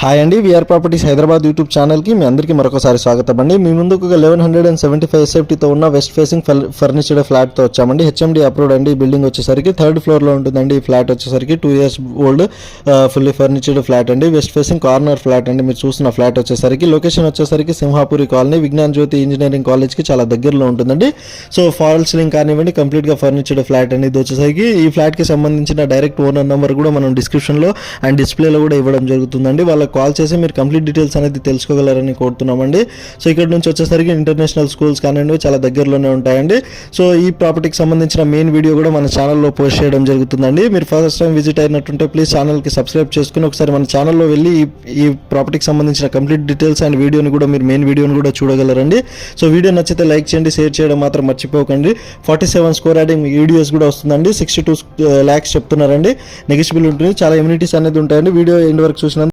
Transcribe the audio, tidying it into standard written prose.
Hi అండి, VR properties Hyderabad YouTube ఛానల్కి మీ అందరికీ మరొకసారి స్వాగతం అండి. మీ ముందుకు 1175 ఎస్ఎఫ్టీతో ఉన్న వెస్ట్ ఫేసింగ్ ఫర్నిచర్డ్ ఫ్లాట్తో వచ్చామండి. హెచ్ఎండి అప్రూవ్డ్ అండి. ఈ బిల్డింగ్ వచ్చేసరికి 3rd ఫ్లోర్లో ఉంటుందండి. ఈ ఫ్లాట్ వచ్చేసరికి 2 years ఓల్డ్ ఫుల్లీ ఫర్నిచర్డ్ ఫ్లాట్ అండి. వెస్ట్ ఫేసింగ్ కార్నర్ ఫ్లాట్ అండి. మీరు చూసిన ఫ్లాట్ వచ్చేసరికి లొకేషన్ వచ్చేసరికి సింహాపురి కాలనీ, విజ్ఞాన్ జ్యోతి ఇంజనీరింగ్ కాలేజ్కి చాలా దగ్గరలో ఉంటుందండి. సో ఫాల్ సీలింగ్ కానివ్వండి, కంప్లీట్గా ఫర్నిచర్డ్ ఫ్లాట్ అండి. ఇది వచ్చేసరికి ఈ ఫ్లాట్కి సంబంధించిన డైరెక్ట్ ఓనర్ నెంబర్ కూడా మనం డిస్క్రిప్షన్లో అండ్ డిస్ప్లేలో కూడా ఇవ్వడం జరుగుతుందండి. వాళ్ళకి కాల్ చేసి మీరు కంప్లీట్ డీటెయిల్స్ అనేది తెలుసుకోగలరని కోరుతున్నామండి. సో ఇక్కడ నుంచి వచ్చేసరికి ఇంటర్నేషనల్ స్కూల్స్ కానివ్వండి చాలా దగ్గరలోనే ఉంటాయండి. సో ఈ ప్రాపర్టీకి సంబంధించిన మెయిన్ వీడియో కూడా మన ఛానల్లో పోస్ట్ చేయడం జరుగుతుందండి. మీరు ఫస్ట్ టైం విజిట్ అయినట్టుంటే ప్లీజ్ ఛానల్కి సబ్స్క్రైబ్ చేసుకుని ఒకసారి మన ఛానల్లో వెళ్ళి ఈ ప్రాపర్టీకి సంబంధించిన కంప్లీట్ డీటెయిల్స్ అండ్ వీడియోని కూడా మీరు మెయిన్ వీడియోని కూడా చూడగలరండి. సో వీడియో నచ్చితే లైక్ చేయండి, షేర్ చేయడం మాత్రం మర్చిపోకండి. 47 స్కోర్ యాడింగ్ వీడియోస్ కూడా వస్తుందండి. 62 lakhs చెప్తున్నారండి. నెగిషియబుల్ ఉంటుంది. చాలా ఇమ్యూనిటీస్ అనేది ఉంటాయండి. వీడియో ఎండ్ వరకు చూసినందుకు